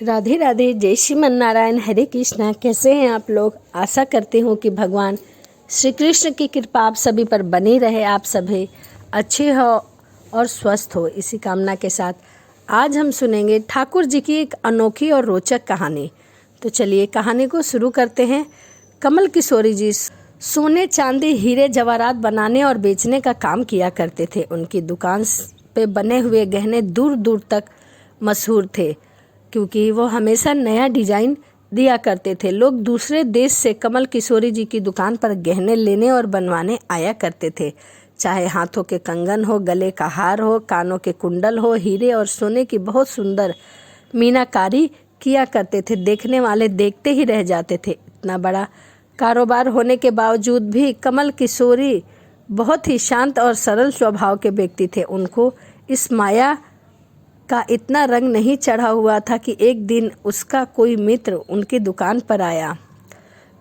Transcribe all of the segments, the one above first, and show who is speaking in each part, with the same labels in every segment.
Speaker 1: राधे राधे, जय श्रीमन नारायण, हरे कृष्णा। कैसे हैं आप लोग? आशा करती हूँ कि भगवान श्री कृष्ण की कृपा आप सभी पर बनी रहे, आप सभी अच्छे हो और स्वस्थ हो। इसी कामना के साथ आज हम सुनेंगे ठाकुर जी की एक अनोखी और रोचक कहानी। तो चलिए कहानी को शुरू करते हैं। कमल किशोरी जी सोने चांदी हीरे जवाहरात बनाने और बेचने का काम किया करते थे। उनकी दुकान पे बने हुए गहने दूर दूर तक मशहूर थे, क्योंकि वो हमेशा नया डिजाइन दिया करते थे। लोग दूसरे देश से कमल किशोरी जी की दुकान पर गहने लेने और बनवाने आया करते थे। चाहे हाथों के कंगन हो, गले का हार हो, कानों के कुंडल हो, हीरे और सोने की बहुत सुंदर मीनाकारी किया करते थे। देखने वाले देखते ही रह जाते थे। इतना बड़ा कारोबार होने के बावजूद भी कमल किशोरी बहुत ही शांत और सरल स्वभाव के व्यक्ति थे। उनको इस माया का इतना रंग नहीं चढ़ा हुआ था कि एक दिन उसका कोई मित्र उनकी दुकान पर आया,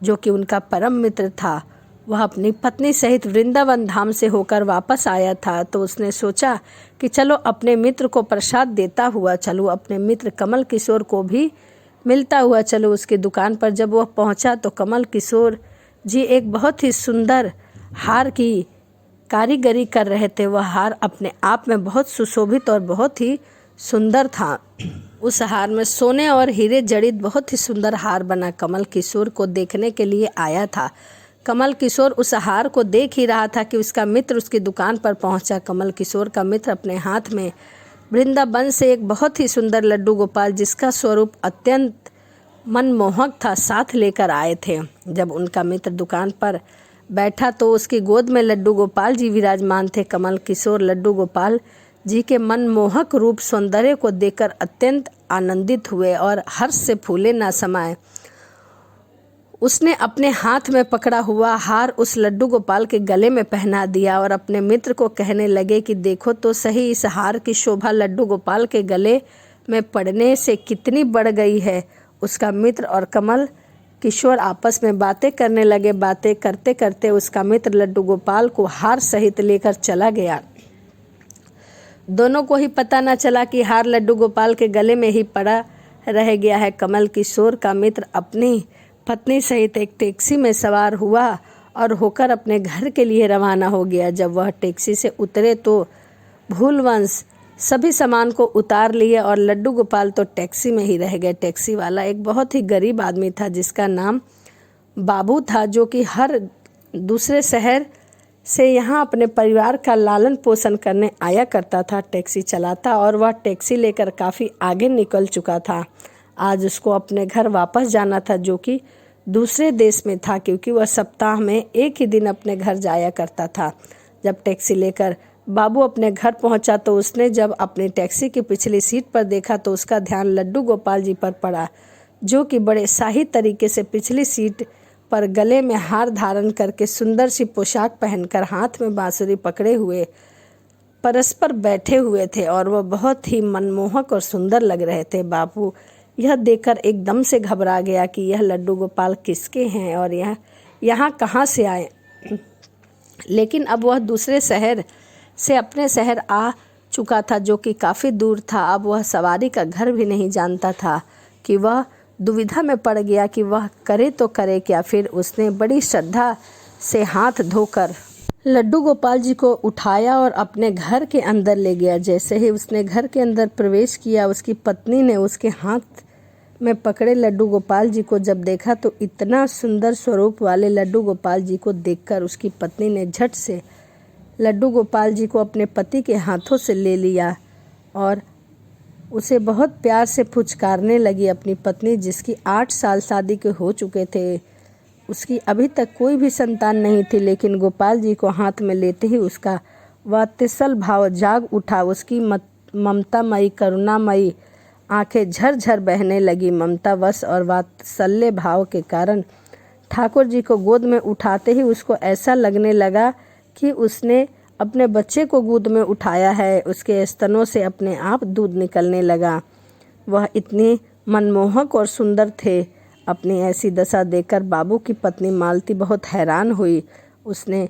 Speaker 1: जो कि उनका परम मित्र था। वह अपनी पत्नी सहित वृंदावन धाम से होकर वापस आया था, तो उसने सोचा कि चलो अपने मित्र को प्रसाद देता हुआ चलूँ, अपने मित्र कमल किशोर को भी मिलता हुआ चलो उसकी दुकान पर। जब वह पहुंचा तो कमल किशोर जी एक बहुत ही सुंदर हार की कारीगरी कर रहे थे। वह हार अपने आप में बहुत सुशोभित और बहुत ही सुंदर था। उस हार में सोने और हीरे जड़ित बहुत ही सुंदर हार बना कमल किशोर को देखने के लिए आया था। कमल किशोर उस हार को देख ही रहा था कि उसका मित्र उसकी दुकान पर पहुंचा। कमल किशोर का मित्र अपने हाथ में वृंदावन से एक बहुत ही सुंदर लड्डू गोपाल, जिसका स्वरूप अत्यंत मनमोहक था, साथ लेकर आए थे। जब उनका मित्र दुकान पर बैठा तो उसकी गोद में लड्डू गोपाल जी विराजमान थे। कमल किशोर लड्डू गोपाल जी के मनमोहक रूप सौंदर्य को देखकर अत्यंत आनंदित हुए और हर्ष से फूले ना समाये। उसने अपने हाथ में पकड़ा हुआ हार उस लड्डू गोपाल के गले में पहना दिया और अपने मित्र को कहने लगे कि देखो तो सही, इस हार की शोभा लड्डू गोपाल के गले में पड़ने से कितनी बढ़ गई है। उसका मित्र और कमल किशोर आपस में बातें करने लगे। बातें करते करते उसका मित्र लड्डू गोपाल को हार सहित लेकर चला गया। दोनों को ही पता न चला कि हार लड्डू गोपाल के गले में ही पड़ा रह गया है। कमल किशोर का मित्र अपनी पत्नी सहित एक टैक्सी में सवार हुआ और होकर अपने घर के लिए रवाना हो गया। जब वह टैक्सी से उतरे तो भूलवंश सभी सामान को उतार लिए और लड्डू गोपाल तो टैक्सी में ही रह गए। टैक्सी वाला एक बहुत ही गरीब आदमी था, जिसका नाम बाबू था, जो कि हर दूसरे शहर से यहाँ अपने परिवार का लालन पोषण करने आया करता था। टैक्सी चलाता और वह टैक्सी लेकर काफ़ी आगे निकल चुका था। आज उसको अपने घर वापस जाना था, जो कि दूसरे देश में था, क्योंकि वह सप्ताह में एक ही दिन अपने घर जाया करता था। जब टैक्सी लेकर बाबू अपने घर पहुंचा तो उसने जब अपनी टैक्सी की पिछली सीट पर देखा तो उसका ध्यान लड्डू गोपाल जी पर पड़ा, जो कि बड़े शाही तरीके से पिछली सीट पर गले में हार धारण करके सुंदर सी पोशाक पहनकर हाथ में बांसुरी पकड़े हुए परस्पर बैठे हुए थे और वह बहुत ही मनमोहक और सुंदर लग रहे थे। बाबू यह देखकर एकदम से घबरा गया कि यह लड्डू गोपाल किसके हैं और यह यहाँ कहाँ से आए। लेकिन अब वह दूसरे शहर से अपने शहर आ चुका था, जो कि काफ़ी दूर था। अब वह सवारी का घर भी नहीं जानता था कि वह दुविधा में पड़ गया कि वह करे तो करे क्या। फिर उसने बड़ी श्रद्धा से हाथ धोकर लड्डू गोपाल जी को उठाया और अपने घर के अंदर ले गया। जैसे ही उसने घर के अंदर प्रवेश किया, उसकी पत्नी ने उसके हाथ में पकड़े लड्डू गोपाल जी को जब देखा तो इतना सुंदर स्वरूप वाले लड्डू गोपाल जी को देखकर उसकी पत्नी ने झट से लड्डू गोपाल जी को अपने पति के हाथों से ले लिया और उसे बहुत प्यार से फुचकारने लगी। अपनी पत्नी, जिसकी 8 साल शादी के हो चुके थे, उसकी अभी तक कोई भी संतान नहीं थी, लेकिन गोपाल जी को हाथ में लेते ही उसका वात्सल्य भाव जाग उठा। उसकी ममतामयी करुणामयी आंखें झरझर बहने लगी। ममतावश और वात्सल्य भाव के कारण ठाकुर जी को गोद में उठाते ही उसको ऐसा लगने लगा कि उसने अपने बच्चे को गोद में उठाया है। उसके स्तनों से अपने आप दूध निकलने लगा। वह इतनी मनमोहक और सुंदर थे। अपनी ऐसी दशा देखकर बाबू की पत्नी मालती बहुत हैरान हुई। उसने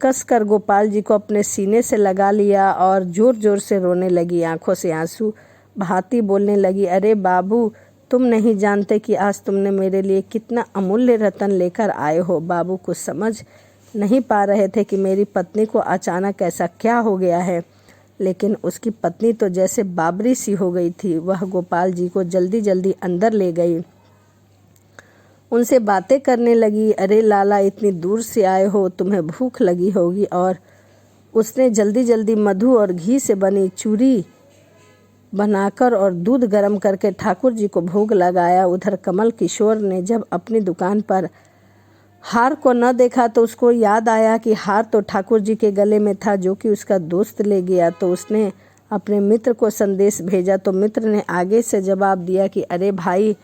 Speaker 1: कसकर गोपाल जी को अपने सीने से लगा लिया और जोर जोर से रोने लगी। आंखों से आंसू भांति बोलने लगी, अरे बाबू, तुम नहीं जानते कि आज तुमने मेरे लिए कितना अमूल्य रतन लेकर आए हो। बाबू कुछ समझ नहीं पा रहे थे कि मेरी पत्नी को अचानक ऐसा क्या हो गया है, लेकिन उसकी पत्नी तो जैसे बाबरी सी हो गई थी। वह गोपाल जी को जल्दी जल्दी अंदर ले गई, उनसे बातें करने लगी। अरे लाला, इतनी दूर से आए हो, तुम्हें भूख लगी होगी। और उसने जल्दी जल्दी मधु और घी से बनी चूरी बनाकर और दूध गर्म करके ठाकुर जी को भोग लगाया। उधर कमल किशोर ने जब अपनी दुकान पर हार को न देखा तो उसको याद आया कि हार तो ठाकुर जी के गले में था, जो कि उसका दोस्त ले गया। तो उसने अपने मित्र को संदेश भेजा, तो मित्र ने आगे से जवाब दिया कि अरे भाई,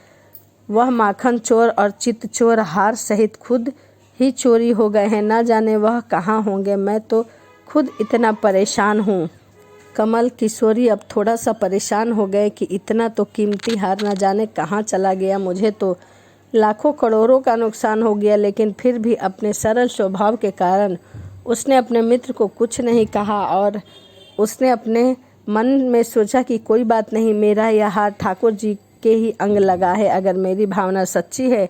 Speaker 1: वह माखन चोर और चित्त चोर हार सहित खुद ही चोरी हो गए हैं, न जाने वह कहाँ होंगे। मैं तो खुद इतना परेशान हूँ। कमल किशोरी अब थोड़ा सा परेशान हो गए कि इतना तो कीमती हार न जाने कहाँ चला गया। मुझे तो लाखों करोड़ों का नुकसान हो गया, लेकिन फिर भी अपने सरल स्वभाव के कारण उसने अपने मित्र को कुछ नहीं कहा और उसने अपने मन में सोचा कि कोई बात नहीं, मेरा यह हार ठाकुर जी के ही अंग लगा है। अगर मेरी भावना सच्ची है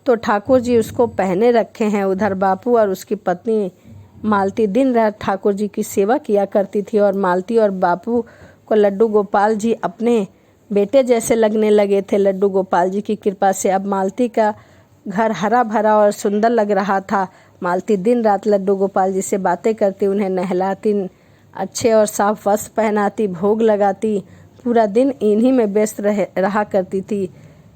Speaker 1: तो ठाकुर जी उसको पहने रखे हैं। उधर बापू और उसकी पत्नी मालती दिन रात ठाकुर जी की सेवा किया करती थी और मालती और बापू को लड्डू गोपाल जी अपने बेटे जैसे लगने लगे थे। लड्डू गोपाल जी की कृपा से अब मालती का घर हरा भरा और सुंदर लग रहा था। मालती दिन रात लड्डू गोपाल जी से बातें करती, उन्हें नहलाती, अच्छे और साफ वस्त्र पहनाती, भोग लगाती, पूरा दिन इन्हीं में व्यस्त रहा करती थी।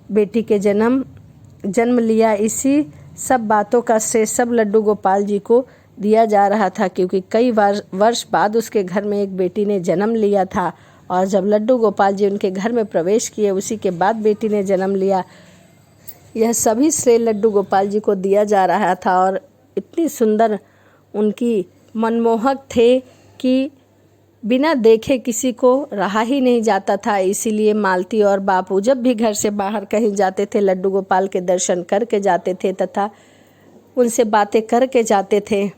Speaker 1: बेटी के जन्म लिया, इसी सब बातों का श्रेय सब लड्डू गोपाल जी को दिया जा रहा था, क्योंकि कई वर्ष बाद उसके घर में एक बेटी ने जन्म लिया था और जब लड्डू गोपाल जी उनके घर में प्रवेश किए, उसी के बाद बेटी ने जन्म लिया। यह सभी श्रेय लड्डू गोपाल जी को दिया जा रहा था और इतनी सुंदर उनकी मनमोहक थे कि बिना देखे किसी को रहा ही नहीं जाता था। इसीलिए मालती और बापू जब भी घर से बाहर कहीं जाते थे, लड्डू गोपाल के दर्शन करके जाते थे तथा उनसे बातें करके जाते थे।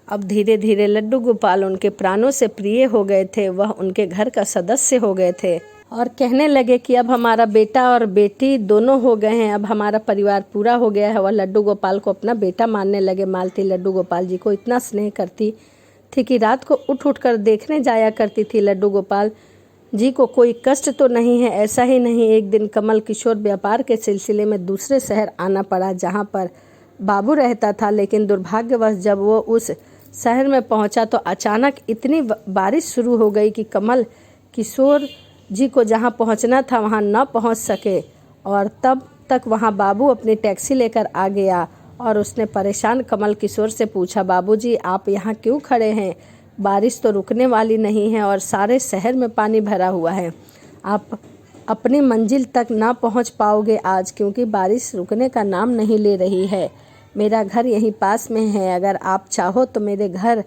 Speaker 1: अब धीरे धीरे लड्डू गोपाल उनके प्राणों से प्रिय हो गए थे। वह उनके घर का सदस्य हो गए थे और कहने लगे कि अब हमारा बेटा और बेटी दोनों हो गए हैं, अब हमारा परिवार पूरा हो गया है। वह लड्डू गोपाल को अपना बेटा मानने लगे। मालती लड्डू गोपाल जी को इतना स्नेह करती थी कि रात को उठ कर देखने जाया करती थी। लड्डू गोपाल जी को कोई कष्ट तो नहीं है। ऐसा ही नहीं, एक दिन कमल किशोर व्यापार के सिलसिले में दूसरे शहर आना पड़ा जहाँ पर बाबू रहता था, लेकिन दुर्भाग्यवश जब वो उस शहर में पहुंचा तो अचानक इतनी बारिश शुरू हो गई कि कमल किशोर जी को जहां पहुंचना था वहां न पहुंच सके और तब तक वहां बाबू अपनी टैक्सी लेकर आ गया और उसने परेशान कमल किशोर से पूछा, बाबूजी आप यहाँ क्यों खड़े हैं? बारिश तो रुकने वाली नहीं है और सारे शहर में पानी भरा हुआ है। आप अपनी मंजिल तक ना पहुँच पाओगे आज, क्योंकि बारिश रुकने का नाम नहीं ले रही है। मेरा घर यहीं पास में है, अगर आप चाहो तो मेरे घर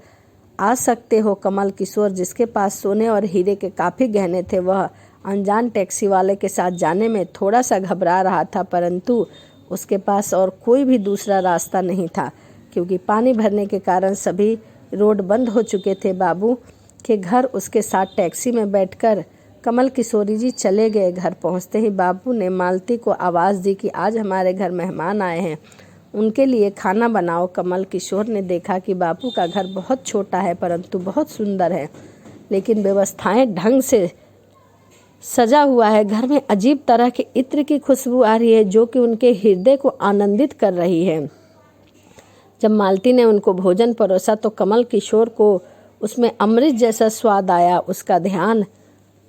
Speaker 1: आ सकते हो। कमल किशोर, जिसके पास सोने और हीरे के काफ़ी गहने थे, वह अनजान टैक्सी वाले के साथ जाने में थोड़ा सा घबरा रहा था, परंतु उसके पास और कोई भी दूसरा रास्ता नहीं था, क्योंकि पानी भरने के कारण सभी रोड बंद हो चुके थे। बाबू के घर उसके साथ टैक्सी में बैठकर कमल किशोरी जी चले गए। घर पहुंचते ही बाबू ने मालती को आवाज़ दी कि आज हमारे घर मेहमान आए हैं, उनके लिए खाना बनाओ। कमल किशोर ने देखा कि बापू का घर बहुत छोटा है परंतु बहुत सुंदर है, लेकिन व्यवस्थाएं ढंग से सजा हुआ है। घर में अजीब तरह के इत्र की खुशबू आ रही है जो कि उनके हृदय को आनंदित कर रही है। जब मालती ने उनको भोजन परोसा तो कमल किशोर को उसमें अमृत जैसा स्वाद आया। उसका ध्यान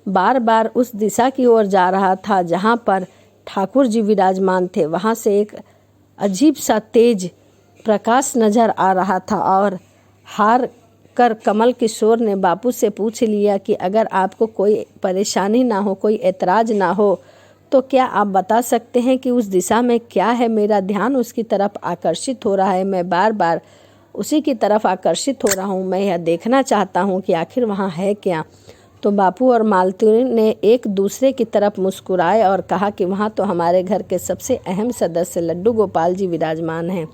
Speaker 1: बार बार उस दिशा की ओर जा रहा था जहाँ पर ठाकुर जी विराजमान थे। वहाँ से एक अजीब सा तेज प्रकाश नजर आ रहा था और हार कर कमल किशोर ने बापू से पूछ लिया कि अगर आपको कोई परेशानी ना हो, कोई ऐतराज ना हो, तो क्या आप बता सकते हैं कि उस दिशा में क्या है? मेरा ध्यान उसकी तरफ आकर्षित हो रहा है, मैं बार बार उसी की तरफ आकर्षित हो रहा हूँ। मैं यह देखना चाहता हूँ कि आखिर वहाँ है क्या। तो बापू और मालती ने एक दूसरे की तरफ मुस्कुराए और कहा कि वहाँ तो हमारे घर के सबसे अहम सदस्य लड्डू गोपाल जी विराजमान हैं।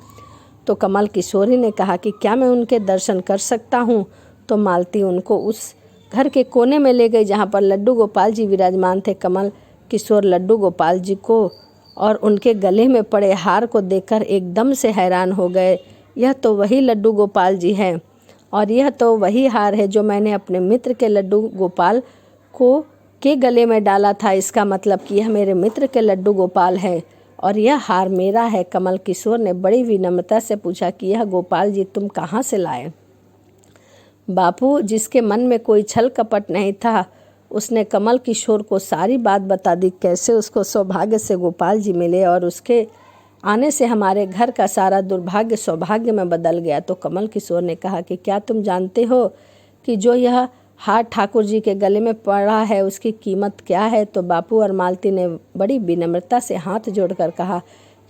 Speaker 1: तो कमल किशोरी ने कहा कि क्या मैं उनके दर्शन कर सकता हूँ? तो मालती उनको उस घर के कोने में ले गई जहाँ पर लड्डू गोपाल जी विराजमान थे। कमल किशोर लड्डू गोपाल जी को और उनके गले में पड़े हार को देखकर एकदम से हैरान हो गए। यह तो वही लड्डू गोपाल जी हैं और यह तो वही हार है जो मैंने अपने मित्र के लड्डू गोपाल के गले में डाला था। इसका मतलब कि यह मेरे मित्र के लड्डू गोपाल है और यह हार मेरा है। कमल किशोर ने बड़ी विनम्रता से पूछा कि यह गोपाल जी तुम कहाँ से लाए? बापू, जिसके मन में कोई छल कपट नहीं था, उसने कमल किशोर को सारी बात बता दी, कैसे उसको सौभाग्य से गोपाल जी मिले और उसके आने से हमारे घर का सारा दुर्भाग्य सौभाग्य में बदल गया। तो कमल किशोर ने कहा कि क्या तुम जानते हो कि जो यह हार ठाकुर जी के गले में पड़ा है उसकी कीमत क्या है? तो बापू और मालती ने बड़ी विनम्रता से हाथ जोड़कर कहा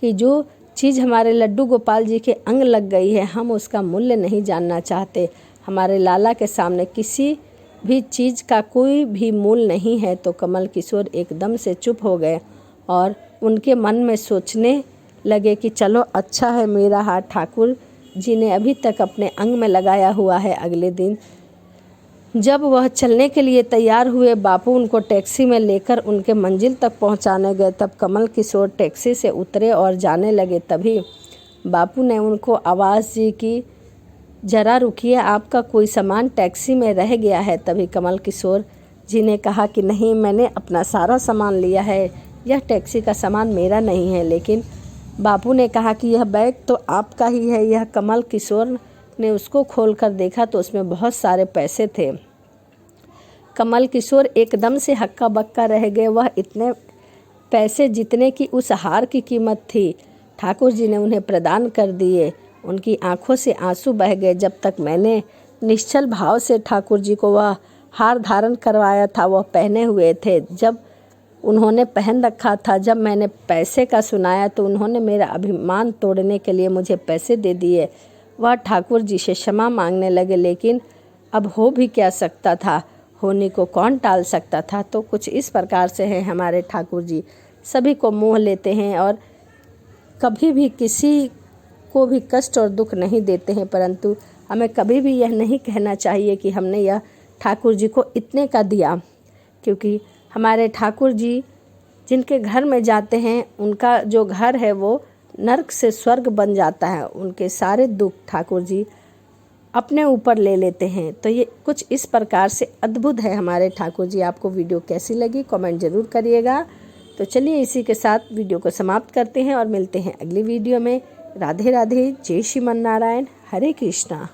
Speaker 1: कि जो चीज़ हमारे लड्डू गोपाल जी के अंग लग गई है, हम उसका मूल्य नहीं जानना चाहते। हमारे लाला के सामने किसी भी चीज़ का कोई भी मूल्य नहीं है। तो कमल किशोर एकदम से चुप हो गए और उनके मन में सोचने लगे कि चलो अच्छा है, मेरा हाथ ठाकुर जी ने अभी तक अपने अंग में लगाया हुआ है। अगले दिन जब वह चलने के लिए तैयार हुए, बापू उनको टैक्सी में लेकर उनके मंजिल तक पहुंचाने गए। तब कमल किशोर टैक्सी से उतरे और जाने लगे। तभी बापू ने उनको आवाज़ दी कि जरा रुकिए, आपका कोई सामान टैक्सी में रह गया है। तभी कमल किशोर जी ने कहा कि नहीं, मैंने अपना सारा सामान लिया है, यह टैक्सी का सामान मेरा नहीं है। लेकिन बापू ने कहा कि यह बैग तो आपका ही है। यह कमल किशोर ने उसको खोलकर देखा तो उसमें बहुत सारे पैसे थे। कमल किशोर एकदम से हक्का बक्का रह गए। वह इतने पैसे जितने की उस हार की कीमत थी, ठाकुर जी ने उन्हें प्रदान कर दिए। उनकी आंखों से आंसू बह गए। जब तक मैंने निश्चल भाव से ठाकुर जी को वह हार धारण करवाया था, वह पहने हुए थे, जब उन्होंने पहन रखा था। जब मैंने पैसे का सुनाया तो उन्होंने मेरा अभिमान तोड़ने के लिए मुझे पैसे दे दिए। वह ठाकुर जी से क्षमा मांगने लगे, लेकिन अब हो भी क्या सकता था, होने को कौन टाल सकता था। तो कुछ इस प्रकार से है हमारे ठाकुर जी, सभी को मोह लेते हैं और कभी भी किसी को भी कष्ट और दुख नहीं देते हैं। परंतु हमें कभी भी यह नहीं कहना चाहिए कि हमने यह ठाकुर जी को इतने का दिया, क्योंकि हमारे ठाकुर जी जिनके घर में जाते हैं उनका जो घर है वो नर्क से स्वर्ग बन जाता है। उनके सारे दुख ठाकुर जी अपने ऊपर ले लेते हैं। तो ये कुछ इस प्रकार से अद्भुत है हमारे ठाकुर जी। आपको वीडियो कैसी लगी कमेंट ज़रूर करिएगा। तो चलिए इसी के साथ वीडियो को समाप्त करते हैं और मिलते हैं अगली वीडियो में। राधे राधे, जय श्रीमन नारायण, हरे कृष्णा।